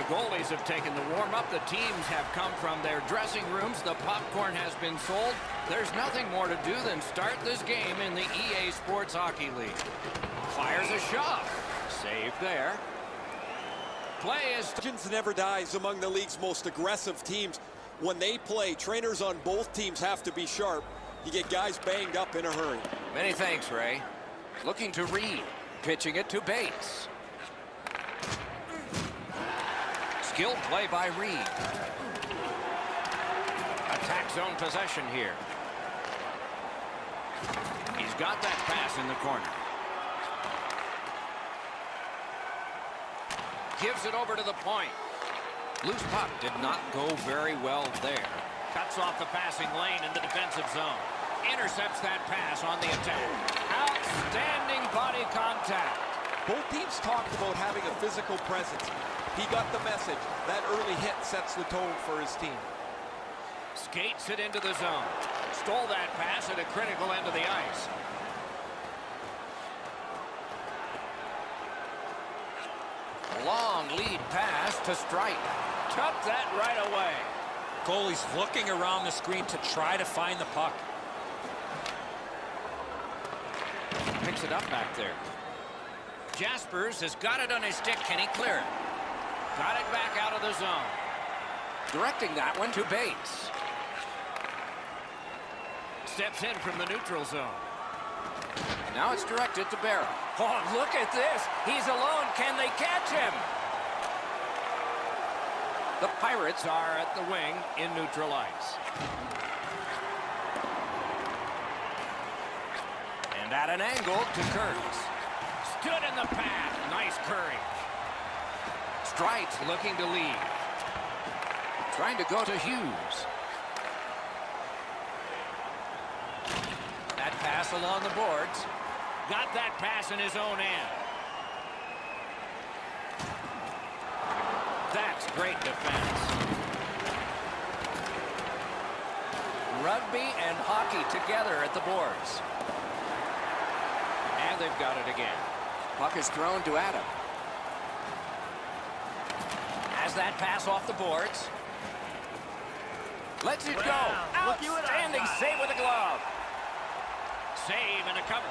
goalies have taken the warm-up. The teams have come from their dressing rooms. The popcorn has been sold. There's nothing more to do than start this game in the EA Sports Hockey League. Fires a shot. Save there. Play is... Legends never dies among the league's most aggressive teams. When they play, trainers on both teams have to be sharp. You get guys banged up in a hurry. Many thanks, Ray. Looking to Reed. Pitching it to Bates. Skilled play by Reed. Attack zone possession here. He's got that pass in the corner. Gives it over to the point. Loose puck did not go very well there. Cuts off the passing lane in the defensive zone. Intercepts that pass on the attack. Outstanding body contact. Both teams talked about having a physical presence. He got the message. That early hit sets the tone for his team. Skates it into the zone. Stole that pass at a critical end of the ice. Long lead pass to Strike. Took that right away. Goalie's looking around the screen to try to find the puck. Picks it up back there. Jaspers has got it on his stick. Can he clear it? Got it back out of the zone. Directing that one to Bates. Steps in from the neutral zone. Now it's directed to Barrow. Oh, look at this. He's alone. Can they catch him? The Pirates are at the wing in neutral ice. And at an angle to Kurtz. Stood in the path. Nice courage. Strikes looking to lead. Trying to go to Hughes. That pass along the boards. Got that pass in his own end. That's great defense. Rugby and hockey together at the boards. And they've got it again. Puck is thrown to Adam. Has that pass off the boards. Lets it go. Outstanding save with a glove. Save and a cover.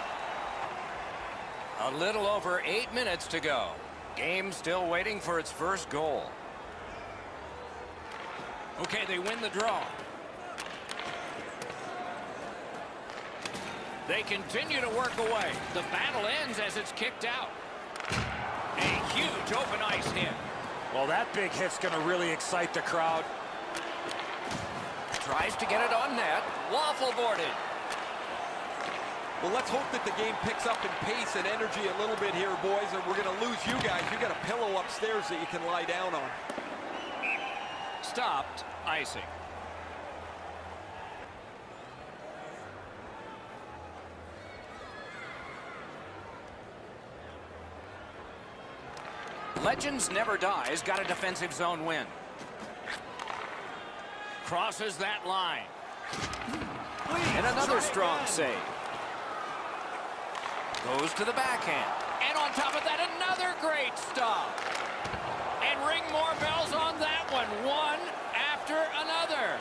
A little over 8 minutes to go. Game still waiting for its first goal. Okay, they win the draw. They continue to work away. The battle ends as it's kicked out. A huge open ice hit. Well, that big hit's going to really excite the crowd. Tries to get it on net. Waffle boarded. Well, let's hope that the game picks up in pace and energy a little bit here, boys, or we're going to lose you guys. You got a pillow upstairs that you can lie down on. Stopped icing. Legends Never Dies got a defensive zone win. Crosses that line. And another strong save. Goes to the backhand. And on top of that, another great stop. And ring more bells on that one. One after another.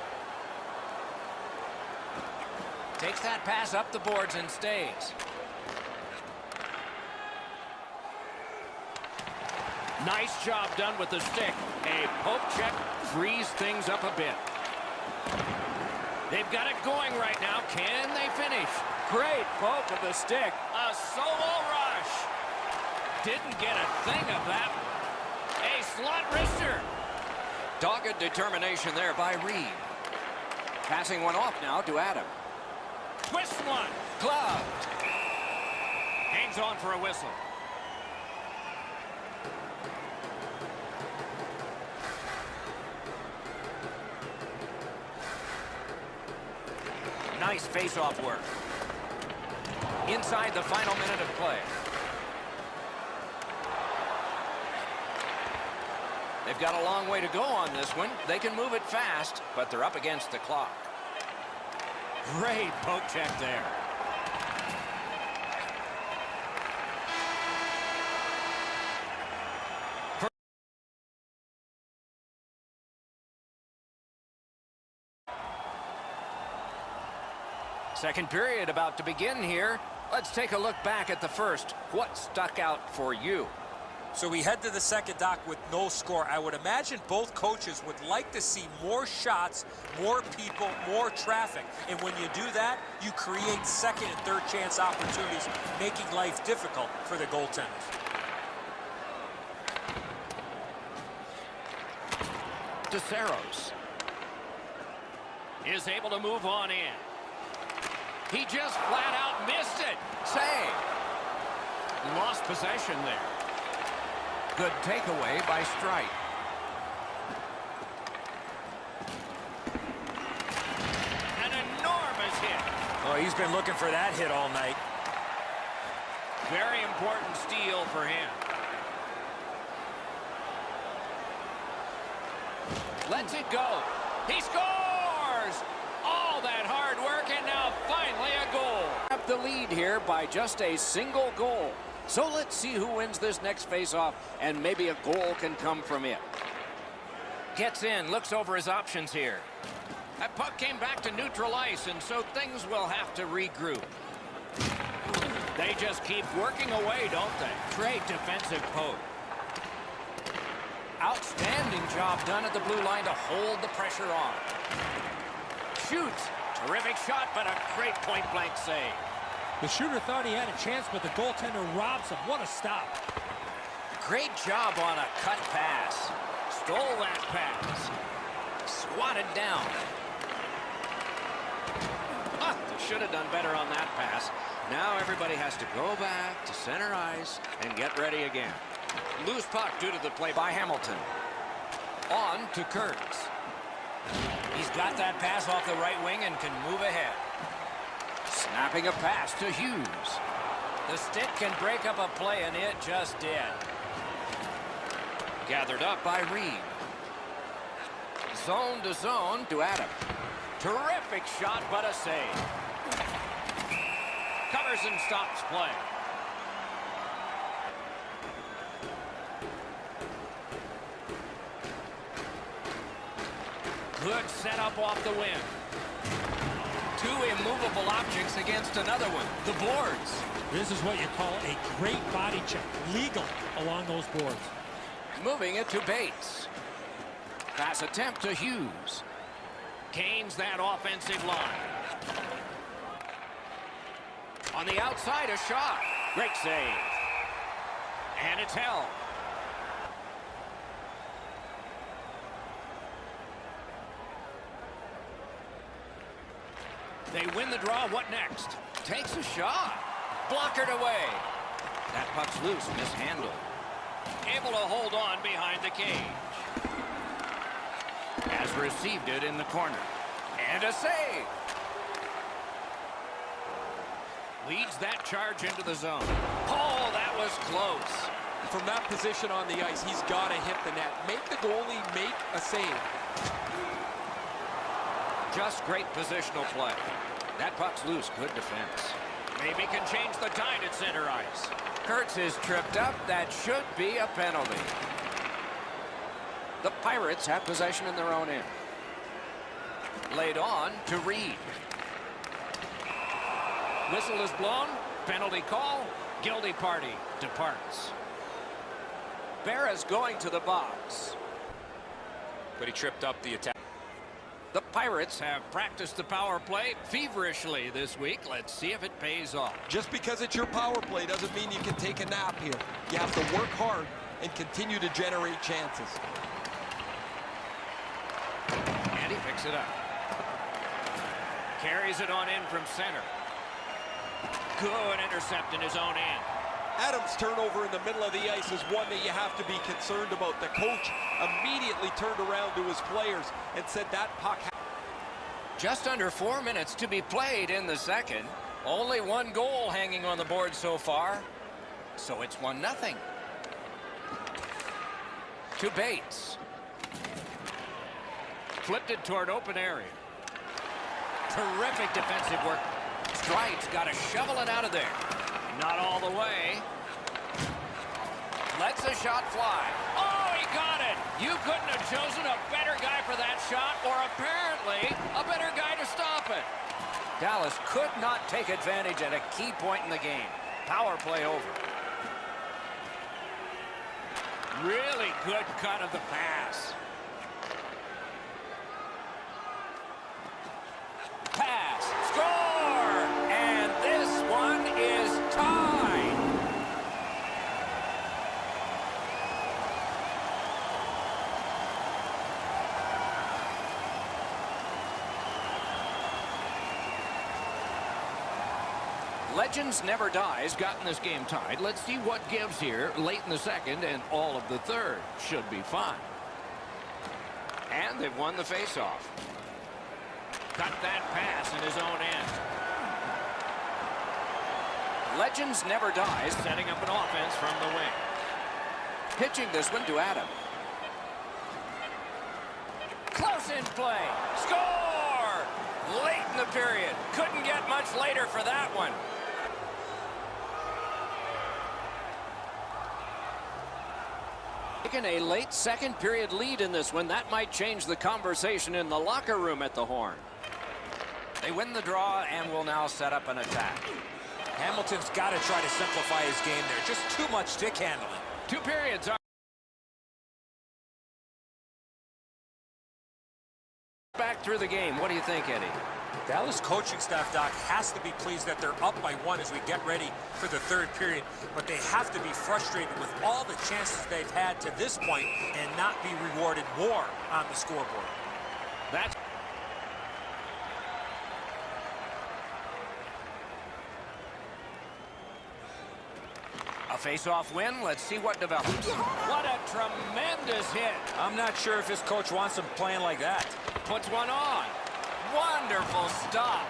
Takes that pass up the boards and stays. Nice job done with the stick. A poke check frees things up a bit. They've got it going right now. Can they finish? Great poke with the stick. A solo rush. Didn't get a thing of that one. A slot wrister. Dogged determination there by Reed. Passing one off now to Adam. Twist one. Gloved. Hangs on for a whistle. Nice face-off work. Inside the final minute of play. They've got a long way to go on this one. They can move it fast, but they're up against the clock. Great poke check there. Second period about to begin here. Let's take a look back at the first. What stuck out for you? So we head to the second, Doc, with no score. I would imagine both coaches would like to see more shots, more people, more traffic. And when you do that, you create second and third chance opportunities, making life difficult for the goaltenders. DeSaros is able to move on in. He just flat out missed it. Save. Lost possession there. Good takeaway by Strike. An enormous hit. Oh, he's been looking for that hit all night. Very important steal for him. Lets it go. He scores! All that hard work, and now finally a goal. Have the lead here by just a single goal. So let's see who wins this next face-off, and maybe a goal can come from it. Gets in, looks over his options here. That puck came back to neutral ice, and so things will have to regroup. They just keep working away, don't they? Great defensive poke. Outstanding job done at the blue line to hold the pressure on. Shoots. Terrific shot, but a great point-blank save. The shooter thought he had a chance, but the goaltender robs him. What a stop. Great job on a cut pass. Stole that pass. Swatted down. They should have done better on that pass. Now everybody has to go back to center ice and get ready again. Loose puck due to the play by Hamilton. On to Kurtz. He's got that pass off the right wing and can move ahead. Snapping a pass to Hughes. The stick can break up a play, and it just did. Gathered up by Reed. Zone to zone to Adam. Terrific shot, but a save. Covers and stops play. Good setup off the win. Two immovable objects against another one. The boards. This is what you call a great body check. Legal along those boards. Moving it to Bates. Pass attempt to Hughes. Gains that offensive line. On the outside, a shot. Great save. And it's held. They win the draw. What next? Takes a shot. Blockered away. That puck's loose. Mishandled. Able to hold on behind the cage. Has received it in the corner. And a save. Leads that charge into the zone. Oh, that was close. From that position on the ice, he's got to hit the net. Make the goalie make a save. Just great positional play. That puck's loose. Good defense. Maybe can change the tide at center ice. Kurtz is tripped up. That should be a penalty. The Pirates have possession in their own end. Laid on to Reed. Whistle is blown. Penalty call. Guilty party departs. Berra's going to the box. But he tripped up the attack. The Pirates have practiced the power play feverishly this week. Let's see if it pays off. Just because it's your power play doesn't mean you can take a nap here. You have to work hard and continue to generate chances. And he picks it up. Carries it on in from center. Good intercept in his own end. Adams' turnover in the middle of the ice is one that you have to be concerned about. The coach immediately turned around to his players and said that puck. Just under 4 minutes to be played in the second. Only one goal hanging on the board so far. So it's 1-0. To Bates. Flipped it toward open area. Terrific defensive work. Strike's got to shovel it out of there. Not all the way. Lets a shot fly. Oh, he got it. You couldn't have chosen a better guy for that shot, or apparently a better guy to stop it. Dallas could not take advantage at a key point in the game. Power play over. Really good cut of the pass. Pass. Score! And this one is tied. Legends never die's gotten this game tied. Let's see what gives here late in the second and all of the third. Should be fine. And they've won the faceoff. Cut that pass in his own end. Legends never dies, setting up an offense from the wing. Pitching this one to Adam. Close in play. Score! Late in the period. Couldn't get much later for that one. Taking a late second period lead in this one. That might change the conversation in the locker room at the Horn. They win the draw and will now set up an attack. Hamilton's got to try to simplify his game there. Just too much stick handling. 2 periods are back through the game. What do you think, Eddie? Dallas coaching staff, Doc, has to be pleased that they're up by 1 as we get ready for the third period. But they have to be frustrated with all the chances they've had to this point and not be rewarded more on the scoreboard. That's a face-off win. Let's see what develops. What a tremendous hit. I'm not sure if his coach wants him playing like that. Puts one on. Wonderful stop.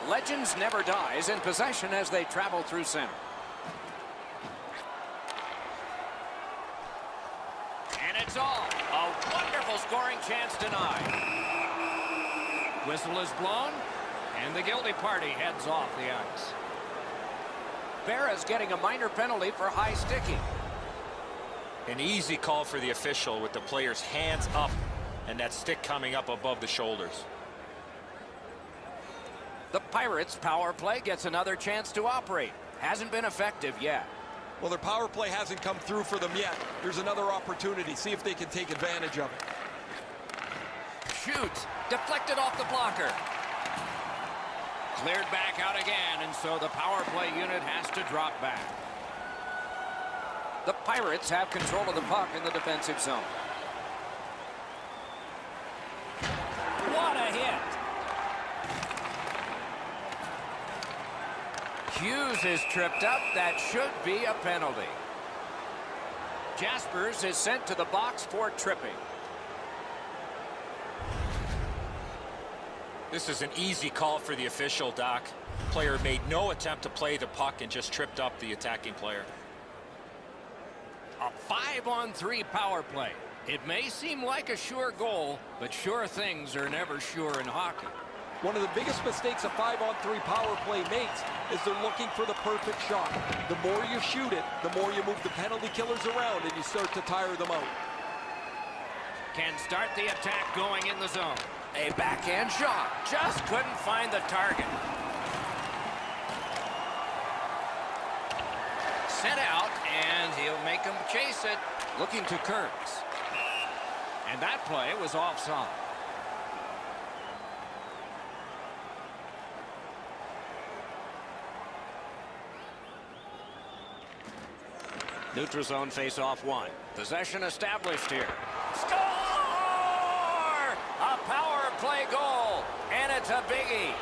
Legends never dies in possession as they travel through center. And it's all. A wonderful scoring chance denied. Whistle is blown, and the guilty party heads off the ice. Berra's getting a minor penalty for high sticking. An easy call for the official with the player's hands up and that stick coming up above the shoulders. The Pirates' power play gets another chance to operate. Hasn't been effective yet. Well, their power play hasn't come through for them yet. There's another opportunity. See if they can take advantage of it. Shoots. Deflected off the blocker. Cleared back out again, and so the power play unit has to drop back. The Pirates have control of the puck in the defensive zone. What a hit! Hughes is tripped up. That should be a penalty. Jaspers is sent to the box for tripping. This is an easy call for the official, Doc. Player made no attempt to play the puck and just tripped up the attacking player. A 5-on-3 power play. It may seem like a sure goal, but sure things are never sure in hockey. One of the biggest mistakes a 5-on-3 power play makes is they're looking for the perfect shot. The more you shoot it, the more you move the penalty killers around and you start to tire them out. Can start the attack going in the zone. A backhand shot. Just couldn't find the target. Sent out, and he'll make him chase it. Looking to Kurtz. And that play was offside. Neutral zone face-off 1. Possession established here. Score! A power play goal, and it's a biggie.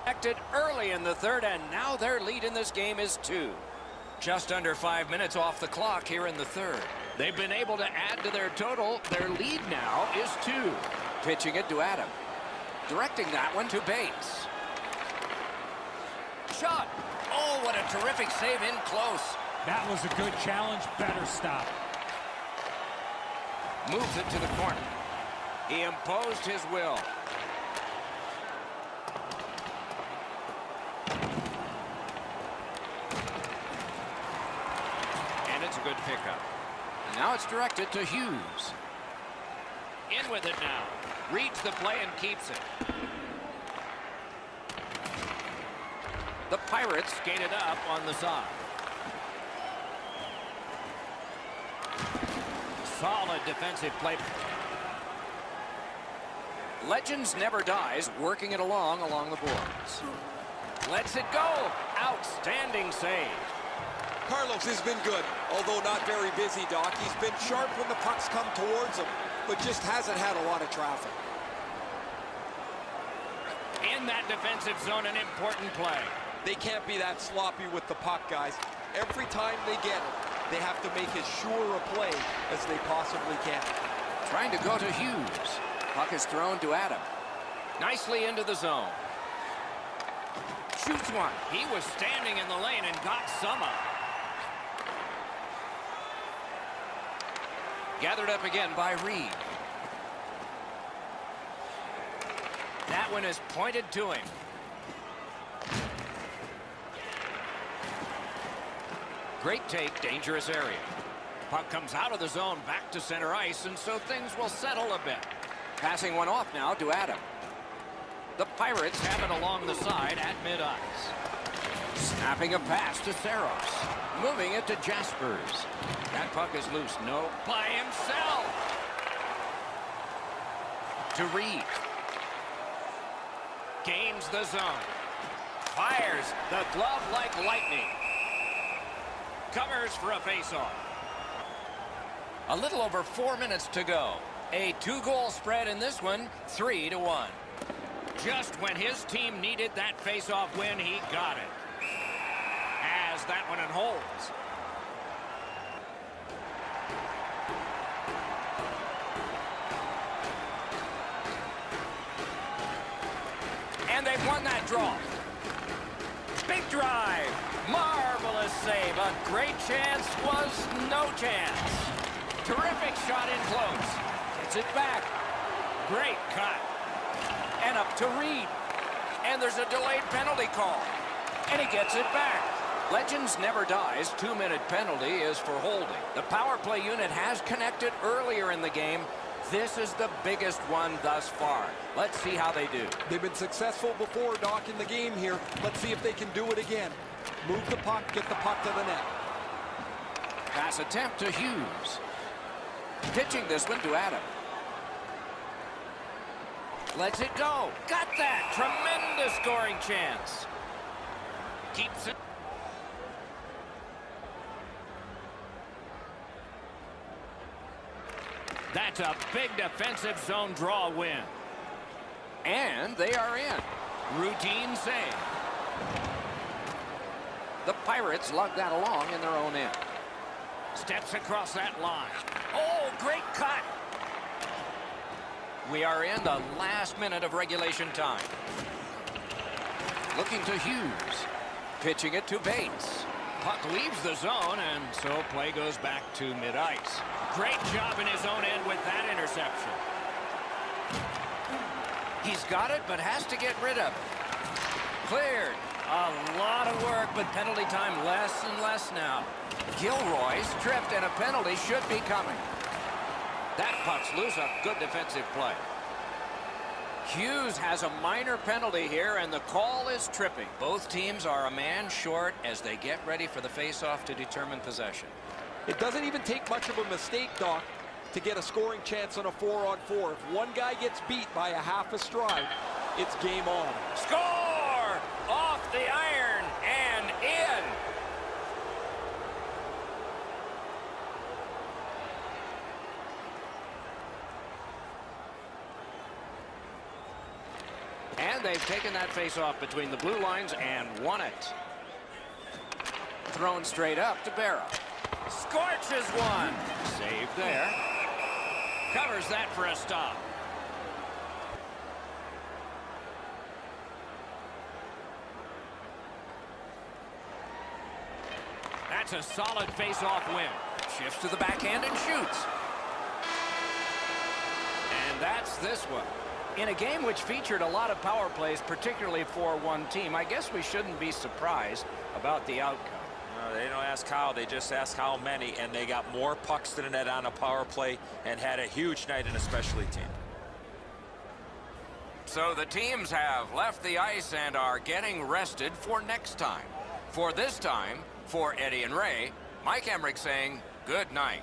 Acted early in the third, and now their lead in this game is 2. Just under 5 minutes off the clock here in the third. They've been able to add to their total. Their lead now is 2. Pitching it to Adam. Directing that one to Bates. Shot. Oh, what a terrific save in close. That was a good challenge. Better stop. Moves it to the corner. He imposed his will. a good pickup. And now it's directed to Hughes. In with it now. Reads the play and keeps it. The Pirates Skated up on the side. Solid defensive play. Legends never dies, working it along the boards. Lets it go. Outstanding save. Carlos has been good, although not very busy, Doc. He's been sharp when the pucks come towards him, but just hasn't had a lot of traffic. In that defensive zone, an important play. They can't be that sloppy with the puck, guys. Every time they get it, they have to make as sure a play as they possibly can. Trying to go to Hughes. Puck is thrown to Adam. Nicely into the zone. Shoots one. He was standing in the lane and got some up. Gathered up again by Reed. That one is pointed to him. Great take, dangerous area. Puck comes out of the zone back to center ice, and so things will settle a bit. Passing one off now to Adam. The Pirates Have it along the side at mid-ice. snapping a pass to Saros. Moving it to Jaspers. That puck is loose. No. By himself. To Reed. Gains the zone. Fires the glove like lightning. Covers for a face-off. A little over 4 minutes to go. A 2-goal spread in this one, 3-1. Just when his team needed that face-off win, he got it. Has that one and holds. And they've won that draw. Big drive. Marvelous save. A great chance was no chance. Terrific shot in close. Gets it back. Great cut. And up to Reed. And there's a delayed penalty call. And he gets it back. Legends never dies. 2-minute penalty is for holding. The power play unit has connected earlier in the game. This is the biggest one thus far. Let's see how they do. They've been successful before, Doc, in the game here. Let's see if they can do it again. Move the puck, get the puck to the net. Pass attempt to Hughes. Pitching this one to Adam. Lets it go. Got that. Tremendous scoring chance. Keeps it. That's a big defensive zone draw win. And they are in. Routine save. The Pirates lug that along in their own end. Steps across that line. Oh, great cut. We are in the last minute of regulation time. Looking to Hughes. Pitching it to Bates. Puck leaves the zone, and so play goes back to mid-ice. Great job in his own end with that interception. He's got it, but has to get rid of it. Cleared. A lot of work, but penalty time less and less now. Gilroy's tripped, and a penalty should be coming. That puck's loose. A good defensive play. Hughes has a minor penalty here, and the call is tripping. Both teams are a man short as they get ready for the face-off to determine possession. It doesn't even take much of a mistake, Doc, to get a scoring chance on a 4-on-4. If one guy gets beat by a half a stride, it's game on. Score! Off the iron and in. And they've taken that face-off between the blue lines and won it. Thrown straight up to Barrow. Scorches one. Save there. Covers that for a stop. That's a solid face-off win. Shifts to the backhand and shoots. And that's this one. In a game which featured a lot of power plays, particularly for one team, I guess we shouldn't be surprised about the outcome. They don't ask how, they just ask how many, and they got more pucks to the net on a power play and had a huge night in a specialty team. So the teams have left the ice and are getting rested for next time. For this time, for Eddie and Ray, Mike Emmerich saying good night.